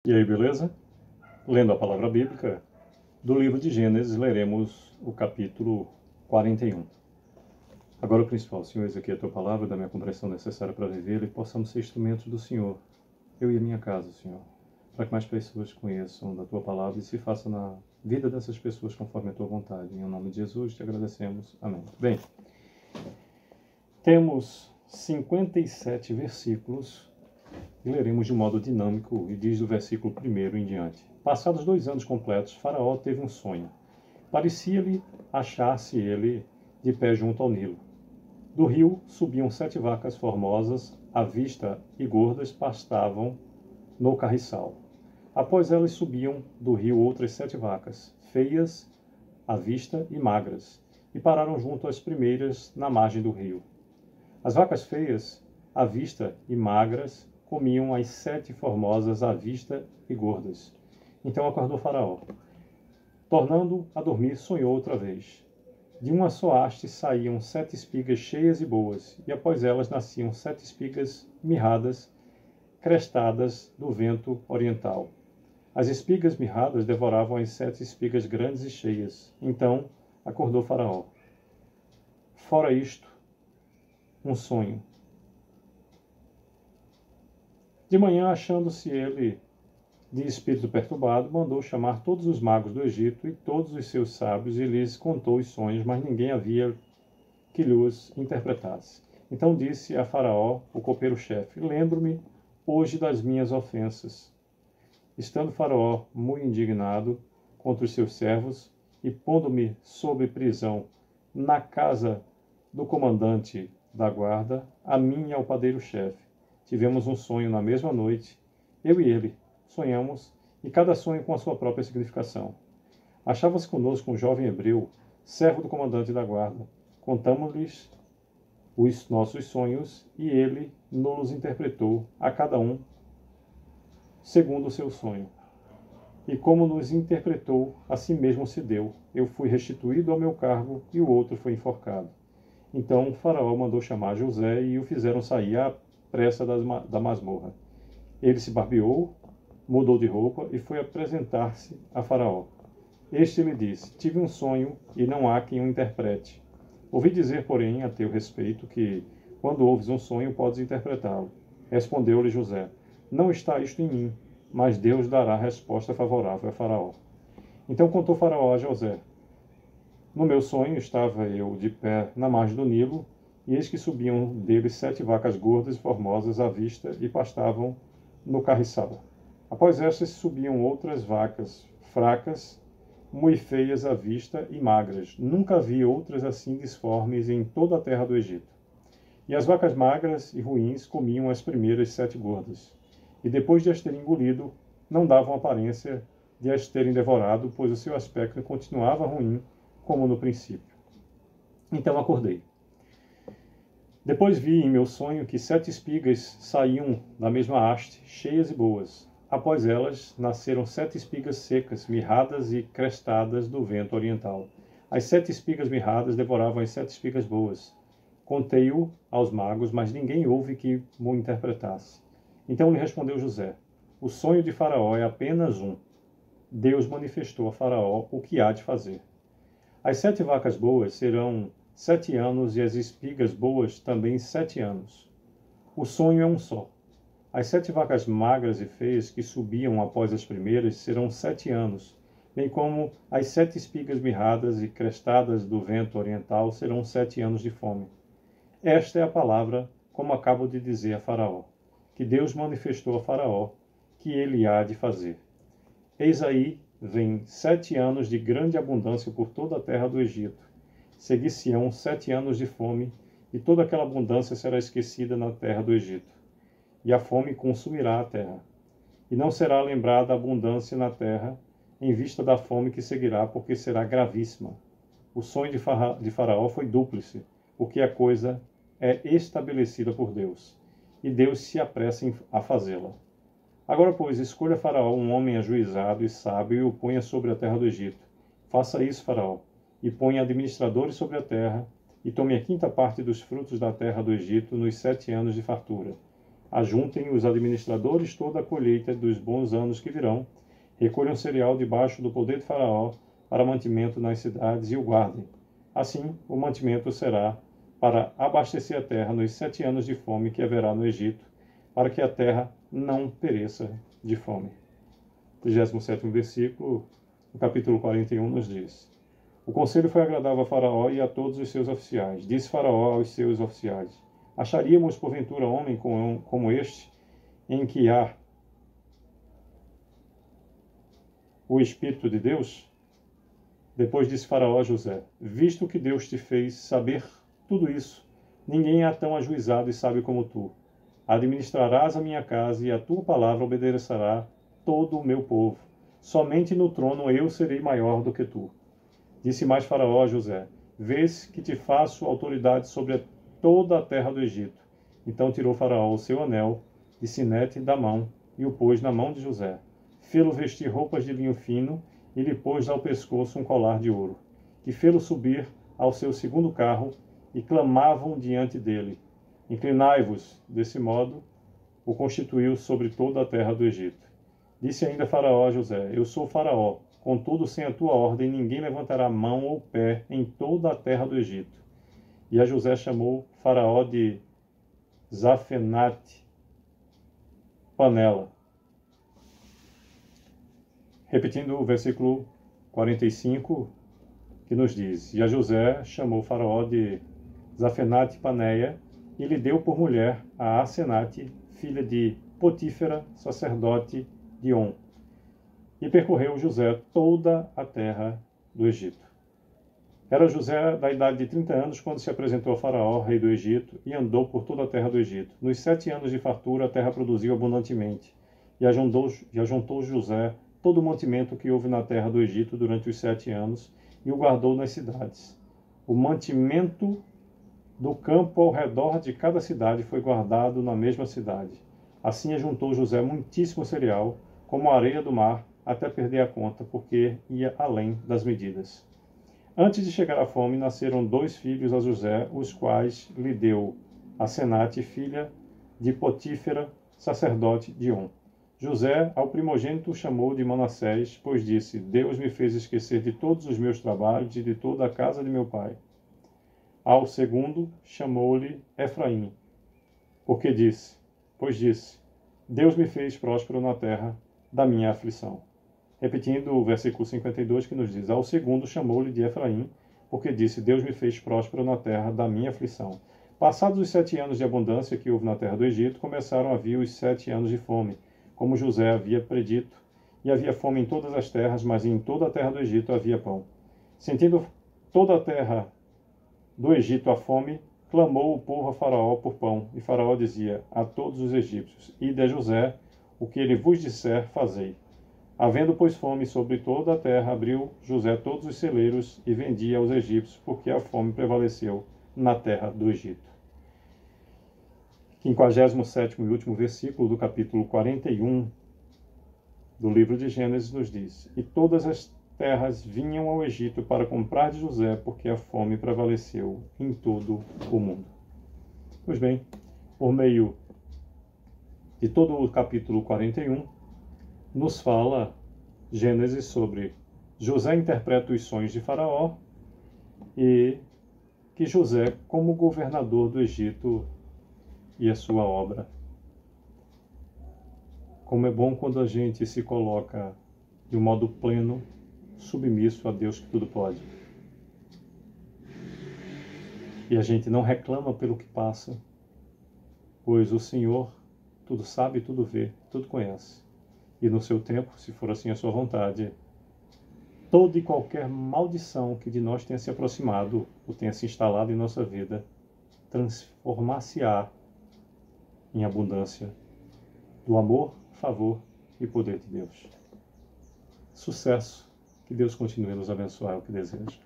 E aí, beleza? Lendo a palavra bíblica, do livro de Gênesis, leremos o capítulo 41. Agora, o principal, Senhor, eis aqui a tua palavra, da minha compreensão necessária para viver, e possamos ser instrumentos do Senhor, eu e a minha casa, Senhor, para que mais pessoas conheçam da tua palavra e se faça na vida dessas pessoas conforme a tua vontade. Em nome de Jesus, te agradecemos. Amém. Bem, temos 57 versículos e leremos de modo dinâmico, e diz do versículo 1 em diante. Passados 2 anos completos, Faraó teve um sonho. Parecia-lhe achar-se ele de pé junto ao Nilo. Do rio subiam 7 vacas formosas, à vista e gordas, pastavam no carriçal. Após elas subiam do rio outras 7 vacas, feias à vista e magras, e pararam junto às primeiras na margem do rio. As vacas feias, à vista e magras, comiam as 7 formosas à vista e gordas. Então acordou Faraó. Tornando a dormir, sonhou outra vez. De uma só haste saíam 7 espigas cheias e boas, e após elas nasciam 7 espigas mirradas, crestadas do vento oriental. As espigas mirradas devoravam as 7 espigas grandes e cheias. Então acordou Faraó. Fora isto, um sonho. De manhã, achando-se ele de espírito perturbado, mandou chamar todos os magos do Egito e todos os seus sábios e lhes contou os sonhos, mas ninguém havia que lhes interpretasse. Então disse a Faraó, o copeiro-chefe: lembro-me hoje das minhas ofensas. Estando Faraó muito indignado contra os seus servos e pondo-me sob prisão na casa do comandante da guarda, a mim e ao padeiro-chefe, tivemos um sonho na mesma noite, eu e ele sonhamos, e cada sonho com a sua própria significação. Achava-se conosco um jovem hebreu, servo do comandante da guarda. Contamos-lhes os nossos sonhos, e ele nos interpretou a cada um segundo o seu sonho. E como nos interpretou, assim mesmo se deu. Eu fui restituído ao meu cargo, e o outro foi enforcado. Então Faraó mandou chamar José, e o fizeram sair à pressa da masmorra. Ele se barbeou, mudou de roupa e foi apresentar-se a Faraó. Este lhe disse: tive um sonho e não há quem o interprete. Ouvi dizer, porém, a teu respeito, que, quando ouves um sonho, podes interpretá-lo. Respondeu-lhe José: não está isto em mim, mas Deus dará resposta favorável a Faraó. Então contou Faraó a José: no meu sonho estava eu de pé na margem do Nilo, e eis que subiam dele 7 vacas gordas e formosas à vista e pastavam no carriçal. Após estas subiam outras vacas fracas, muito feias à vista e magras. Nunca vi outras assim disformes em toda a terra do Egito. E as vacas magras e ruins comiam as primeiras 7 gordas. E depois de as terem engolido, não davam aparência de as terem devorado, pois o seu aspecto continuava ruim, como no princípio. Então acordei. Depois vi em meu sonho que 7 espigas saíam da mesma haste, cheias e boas. Após elas, nasceram 7 espigas secas, mirradas e crestadas do vento oriental. As 7 espigas mirradas devoravam as 7 espigas boas. Contei-o aos magos, mas ninguém houve que o interpretasse. Então lhe respondeu José: o sonho de Faraó é apenas um. Deus manifestou a Faraó o que há de fazer. As 7 vacas boas serão 7 anos e as espigas boas também 7 anos. O sonho é um só. As 7 vacas magras e feias que subiam após as primeiras serão 7 anos, bem como as 7 espigas mirradas e crestadas do vento oriental serão 7 anos de fome. Esta é a palavra, como acabo de dizer a Faraó, que Deus manifestou a Faraó, que ele há de fazer. Eis aí vem 7 anos de grande abundância por toda a terra do Egito. Seguir-se-ão 7 anos de fome, e toda aquela abundância será esquecida na terra do Egito. E a fome consumirá a terra. E não será lembrada a abundância na terra, em vista da fome que seguirá, porque será gravíssima. O sonho de Faraó foi dúplice, porque a coisa é estabelecida por Deus, e Deus se apressa a fazê-la. Agora, pois, escolha Faraó um homem ajuizado e sábio e o ponha sobre a terra do Egito. Faça isso, Faraó, e ponha administradores sobre a terra, e tome a 5ª parte dos frutos da terra do Egito nos 7 anos de fartura. Ajuntem os administradores toda a colheita dos bons anos que virão, recolham cereal debaixo do poder de Faraó para mantimento nas cidades e o guardem. Assim, o mantimento será para abastecer a terra nos 7 anos de fome que haverá no Egito, para que a terra não pereça de fome. 37º versículo, no capítulo 41, nos diz: O conselho foi agradável a Faraó e a todos os seus oficiais. Disse Faraó aos seus oficiais: Acharíamos, porventura, homem como este, em que há o Espírito de Deus? Depois disse Faraó a José: Visto que Deus te fez saber tudo isso, ninguém é tão ajuizado e sábio como tu. Administrarás a minha casa e a tua palavra obedecerá todo o meu povo. Somente no trono eu serei maior do que tu. Disse mais Faraó a José: Vês que te faço autoridade sobre toda a terra do Egito. Então tirou Faraó o seu anel de sinete da mão e o pôs na mão de José. Fê-lo vestir roupas de linho fino e lhe pôs ao pescoço um colar de ouro. E fê-lo subir ao seu segundo carro e clamavam diante dele: Inclinai-vos. Desse modo o constituiu sobre toda a terra do Egito. Disse ainda Faraó a José: Eu sou Faraó, contudo sem a tua ordem ninguém levantará mão ou pé em toda a terra do Egito. E a José chamou Faraó de Zafenate Panela. Repetindo o versículo 45, que nos diz: E a José chamou Faraó de Zafenate Paneia e lhe deu por mulher a Asenate, filha de Potífera, sacerdote de On. E percorreu José toda a terra do Egito. Era José da idade de 30 anos quando se apresentou a Faraó, rei do Egito, e andou por toda a terra do Egito. Nos 7 anos de fartura a terra produziu abundantemente, e ajuntou José todo o mantimento que houve na terra do Egito durante os 7 anos, e o guardou nas cidades. O mantimento do campo ao redor de cada cidade foi guardado na mesma cidade. Assim ajuntou José muitíssimo cereal, como a areia do mar, até perder a conta, porque ia além das medidas. Antes de chegar à fome, nasceram 2 filhos a José, os quais lhe deu Asenate, filha de Potífera, sacerdote de On. José, ao primogênito, chamou de Manassés, pois disse: Deus me fez esquecer de todos os meus trabalhos e de toda a casa de meu pai. Ao segundo, chamou-lhe Efraim, pois disse: Deus me fez próspero na terra da minha aflição. Repetindo o versículo 52, que nos diz: Ao segundo, chamou-lhe de Efraim, porque disse: Deus me fez próspero na terra da minha aflição. Passados os 7 anos de abundância que houve na terra do Egito, começaram a vir os 7 anos de fome, como José havia predito, e havia fome em todas as terras, mas em toda a terra do Egito havia pão. Sentindo toda a terra do Egito a fome, clamou o povo a Faraó por pão, e Faraó dizia a todos os egípcios: Ide a José, o que ele vos disser, fazei. Havendo, pois, fome sobre toda a terra, abriu José todos os celeiros e vendia aos egípcios, porque a fome prevaleceu na terra do Egito. 57º e último versículo do capítulo 41 do livro de Gênesis nos diz: E todas as terras vinham ao Egito para comprar de José, porque a fome prevaleceu em todo o mundo. Pois bem, por meio de todo o capítulo 41, nos fala Gênesis sobre José interpreta os sonhos de Faraó e que José, como governador do Egito, e a sua obra. Como é bom quando a gente se coloca de um modo pleno, submisso a Deus que tudo pode. E a gente não reclama pelo que passa, pois o Senhor tudo sabe, tudo vê, tudo conhece. E no seu tempo, se for assim a sua vontade, toda e qualquer maldição que de nós tenha se aproximado ou tenha se instalado em nossa vida, transformar-se-á em abundância do amor, favor e poder de Deus. Sucesso, que Deus continue a nos abençoar, é o que desejo.